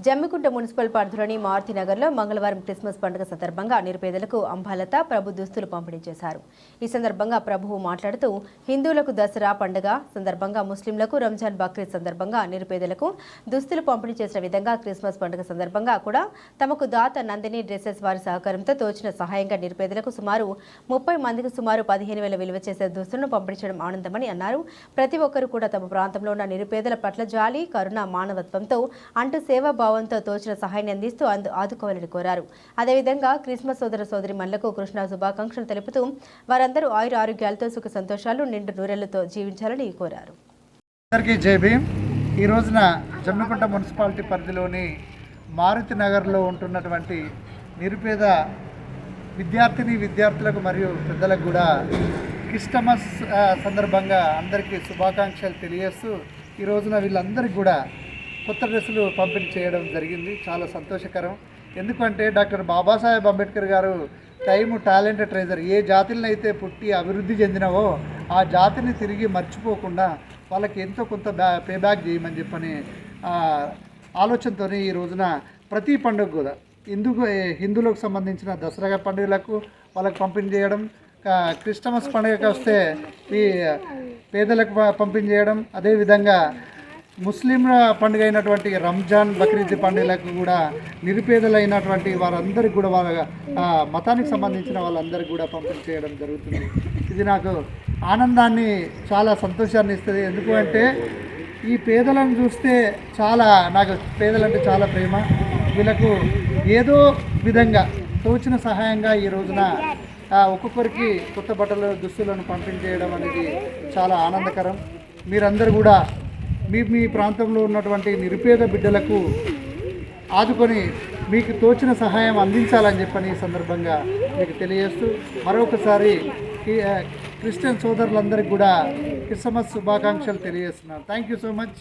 Jammikunta municipal పరిధిలోని మారుతినగర్లో మంగళవారం Christmas పండుగ సందర్భంగా నిరుపేదలకు అంబాలత ప్రభు దుస్తులు పంపిణీ చేశారు. ఈ సందర్భంగా ప్రభువు మాట్లాడుతూ హిందువులకు దసరా పండుగ సందర్భంగా ముస్లింలకు రంజాన్ బక్రీద్ సందర్భంగా నిరుపేదలకు దుస్తులు పంపిణీ చేసిన విధంగా క్రిస్మస్ పండుగ సందర్భంగా కూడా తమకు దాత నందిని డ్రెస్సెస్ వారి సహకారంతో తోచిన సహాయంగా నిరుపేదలకు సుమారు 30 మందికి సుమారు 15,000 విలువ చేసే దుస్తులను పంపిణీ చేయడం ఆనందమని అన్నారు. ప్రతి ఒక్కరూ కూడా తమ ప్రాంతంలో ఉన్న నిరుపేదల పట్ల జాలి, కరుణ, మానవత్వంతో అంటూ సేవా భావంతో తోచిన సహాయాన్ని అందిస్తూ ఆదుకోవాలని కోరారు. అదేవిధంగా క్రిస్మస్ సోదరీమణులకు కృష్ణ శుభాకాంక్షలు తెలుపుతూ వారందరూ ఆయుర ఆరోగ్యాలతో సుఖ సంతోషాలు నిండు నూరెళ్లతో జీవించాలని కోరారు. అందరికీ జై భీమ్. ఈ రోజున జమ్మికుంట మున్సిపాలిటీ పరిధిలోని మారుతి నగర్లో ఉంటున్నటువంటి నిరుపేద విద్యార్థులకు మరియు పెద్దలకు కూడా క్రిస్టమస్ సందర్భంగా అందరికీ శుభాకాంక్షలు తెలియజేస్తూ ఈ రోజున వీళ్ళందరికీ కూడా కొత్త డ్రెస్సులు పంపిణీ చేయడం జరిగింది. చాలా సంతోషకరం. ఎందుకంటే డాక్టర్ బాబాసాహెబ్ అంబేద్కర్ గారు టైము టాలెంట్ ట్రేజర్, ఏ జాతిని అయితే పుట్టి అభివృద్ధి చెందినవో ఆ జాతిని తిరిగి మర్చిపోకుండా వాళ్ళకి ఎంతో కొంత పేబ్యాక్ చేయమని చెప్పని ఆలోచనతో ఈ రోజున ప్రతి పండుగ కూడా హిందువులకు సంబంధించిన దసరా పండుగలకు వాళ్ళకు పంపిణీ చేయడం, క్రిస్టమస్ పండుగకి వస్తే ఈ పేదలకు పంపిణీ చేయడం, అదేవిధంగా ముస్లింల పండుగ అయినటువంటి రంజాన్ బక్రీద్ పండుగలకు కూడా నిరుపేదలైనటువంటి వారందరికీ కూడా వాళ్ళ మతానికి సంబంధించిన వాళ్ళందరికీ కూడా పంపిణీ చేయడం జరుగుతుంది. ఇది నాకు ఆనందాన్ని, చాలా సంతోషాన్ని ఇస్తుంది. ఎందుకు అంటే ఈ పేదలను చూస్తే నాకు పేదలంటే చాలా ప్రేమ. వీళ్ళకు ఏదో విధంగా తోచిన సహాయంగా ఈ రోజున ఒక్కొక్కరికి కొత్త బట్టలు, దుస్తులను పంపిణీ చేయడం అనేది చాలా ఆనందకరం. మీరందరూ కూడా మీ ప్రాంతంలో ఉన్నటువంటి నిరుపేద బిడ్డలకు ఆదుకొని మీకు తోచిన సహాయం అందించాలని చెప్పని ఈ సందర్భంగా మీకు తెలియజేస్తూ మరొకసారి క్రిస్టియన్ సోదరులందరికీ కూడా క్రిస్మస్ శుభాకాంక్షలు తెలియజేస్తున్నాను. Thank you so much.